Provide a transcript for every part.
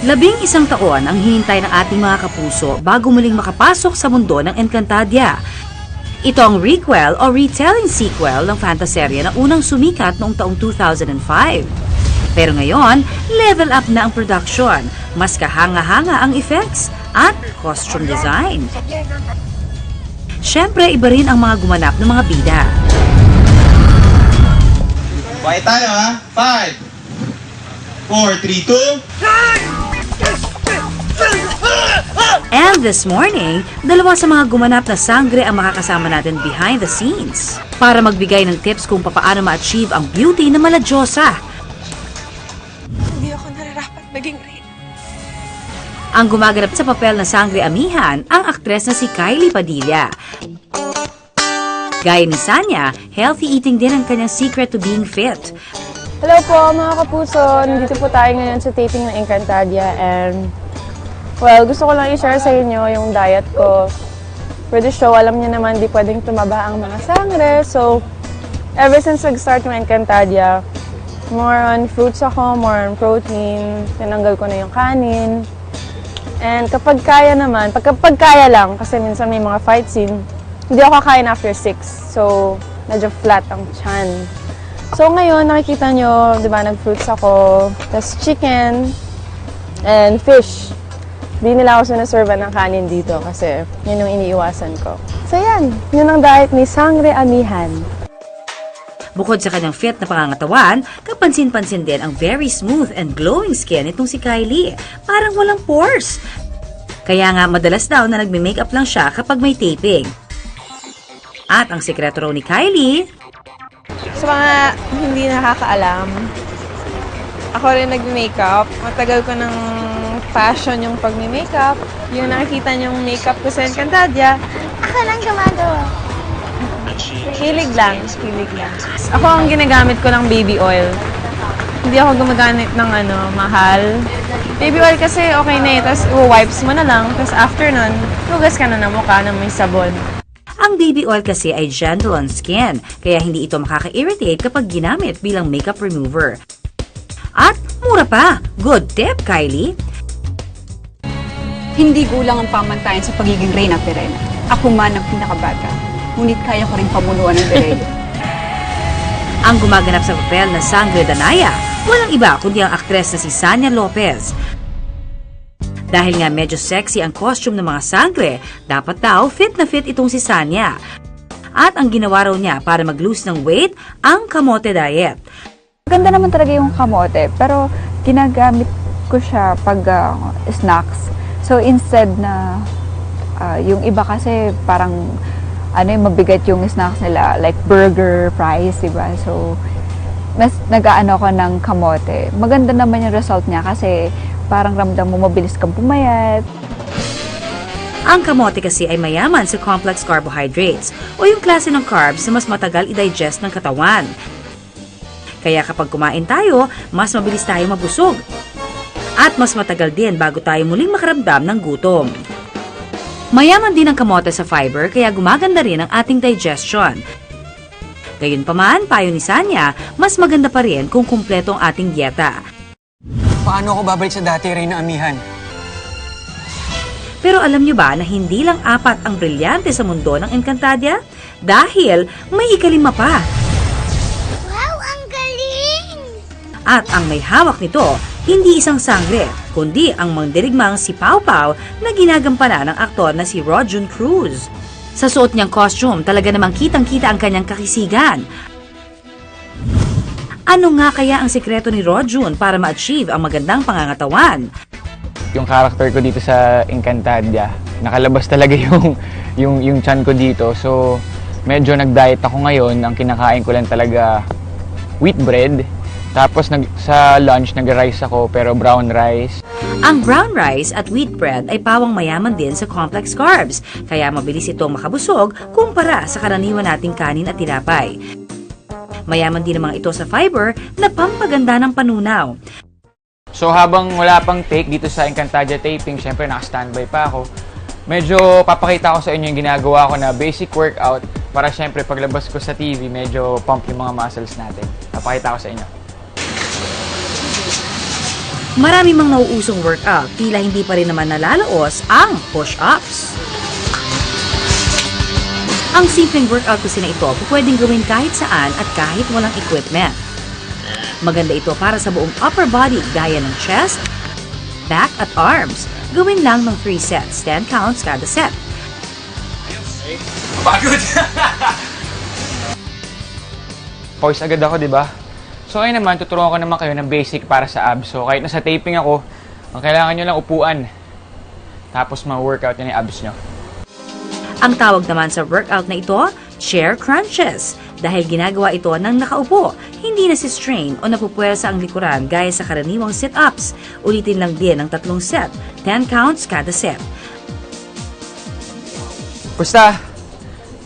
11 taon ang hinintay ng ating mga kapuso bago muling makapasok sa mundo ng Encantadia. Ito ang requel o retelling sequel ng fantaserya na unang sumikat noong taong 2005. Pero ngayon, level up na ang production, mas kahanga-hanga ang effects at costume design. Siyempre, iba rin ang mga gumanap ng mga bida. Quiet tayo ha? 5, 4, 3, 2... And this morning, dalawa sa mga gumanap na sangre ang makakasama natin behind the scenes para magbigay ng tips kung paano ma-achieve ang beauty na mala Diyosa. Hindi ako nararapat maging reyna. Ang gumaganap sa papel na sangre amihan, ang aktres na si Kylie Padilla. Gaya ni Sanya, healthy eating din ang kanyang secret to being fit. Hello po mga kapuso, nandito po tayo ngayon sa taping ng Encantadia and well, gusto ko lang i-share sa inyo yung diet ko. For the show, alam niyo naman di pwedeng tumaba ang mga sangre. So, ever since nag-start yung Encantadia, more on fruits ako, more on protein. Tinanggal ko na yung kanin. And kapag kaya naman, pag kaya lang, kasi minsan may mga fight scene, hindi ako kakain after 6. So, medyo flat ang tiyan. So, ngayon, nakikita nyo, di ba, nag-fruits ako, tas chicken, and fish. Di nila ako sinaserva ng kanin dito kasi yun yung iniiwasan ko. So yan, yun ang diet ni Sangre Amihan. Bukod sa kanyang fit na pangangatawan, kapansin-pansin din ang very smooth and glowing skin itong si Kylie. Parang walang pores. Kaya nga madalas daw na nagme-makeup lang siya kapag may taping. At ang sekreto raw ni Kylie, Sa mga hindi nakakaalam, ako rin nag-makeup. Matagal ko ng passion yung pag-makeup. Yung nakikita niyong makeup ko sa Encantadia, ako lang gumagawa. Hilig lang, hilig lang. Ako ang ginagamit ko ng baby oil. Hindi ako gumagamit ng mahal. Baby oil kasi okay na eh, tapos wipes mo na lang, tapos after nun, hugas ka na ng mukha na may sabon. ang baby oil kasi ay gentle on skin, kaya hindi ito makaka-irritate kapag ginamit bilang makeup remover. At mura pa! Good tip, Kylie! Hindi gulang ang pamantayan sa pagiging Reyna Perena. Ako man ang pinakabata, ngunit kaya ko rin pamunuan ng Berello. Ang gumaganap sa papel na Sangre Danaya, walang iba kundi ang aktres na si Sanya Lopez. Dahil nga medyo sexy ang costume ng mga sangre, dapat daw fit na fit itong si Sanya. At ang ginawa raw niya para mag-lose ng weight, ang kamote diet. Ganda naman talaga yung kamote, pero ginagamit ko siya pag snacks. So instead na yung iba kasi parang mabigat yung snacks nila, like burger, fries, diba? So mas nag-aano ko ng kamote. Maganda naman yung result niya kasi parang ramdam mo mabilis kang pumayat. Ang kamote kasi ay mayaman sa complex carbohydrates o yung klase ng carbs na mas matagal i-digest ng katawan. Kaya kapag kumain tayo, mas mabilis tayo mabusog. At mas matagal din bago tayo muling makaramdam ng gutom. Mayaman din ang kamote sa fiber kaya gumaganda rin ang ating digestion. Gayunpaman, payo ni Sanya, mas maganda pa rin kung kumpleto ang ating dieta. Paano ako babalik sa dati, Reyna Amihan? Pero alam nyo ba na hindi lang 4 ang brilyante sa mundo ng Encantadia? Dahil may ika-5 pa. Wow, ang galing! At ang may hawak nito, hindi isang sangre, kundi ang mandirigmang si Pau Pau na ginagampanan ng aktor na si Rojun Cruz. Sa suot niyang costume, talaga namang kitang-kita ang kanyang kakisigan. Ano nga kaya ang sikreto ni Rojun para ma-achieve ang magandang pangangatawan? Yung character ko dito sa Encantadia, nakalabas talaga yung tiyan ko dito. So, medyo nag-diet ako ngayon. Ang kinakain ko lang talaga wheat bread. Tapos sa lunch, nag-rice ako, pero brown rice. Ang brown rice at wheat bread ay pawang mayaman din sa complex carbs, kaya mabilis itong makabusog kumpara sa karaniwan nating kanin at tinapay. Mayaman din naman ito sa fiber na pampaganda ng panunaw. So habang wala pang take dito sa Encantadia taping, syempre naka-standby pa ako. Medyo papakita ko sa inyo yung ginagawa ko na basic workout para syempre paglabas ko sa TV, medyo pump yung mga muscles natin. Papakita ko sa inyo. Marami mang nauusong workout, tila hindi pa rin naman nalalaos ang push-ups. Ang simpleng workout kasi na ito, pwedeng gawin kahit saan at kahit walang equipment. Maganda ito para sa buong upper body gaya ng chest, back at arms. Gawin lang ng 3 sets, 10 counts kada set. Pagod! Pause agad ako, di ba? So ngayon naman, tuturuan ko naman kayo ng basic para sa abs. So kahit nasa taping ako, ang kailangan nyo lang upuan. Tapos ma-workout nyo yung abs nyo. Ang tawag naman sa workout na ito, chair crunches. Dahil ginagawa ito ng nakaupo, hindi na si strain o napupwersa ang likuran gaya sa karaniwang sit-ups. Ulitin lang din ang 3 set, 10 counts kada set. Basta,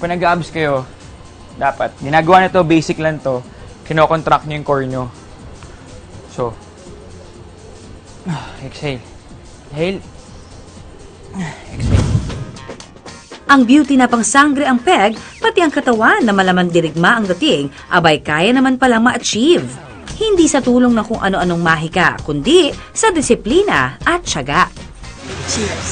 kung nag-abs kayo, dapat, ginagawa na to, basic lang to, kinocontract nyo yung core nyo. So, exhale. Inhale. Exhale. Ang beauty na pang sangre ang peg, pati ang katawan na malamang dirigma ang dating, abay kaya naman palang ma-achieve. Hindi sa tulong ng kung ano-anong mahika, kundi sa disiplina at tiyaga. Cheers.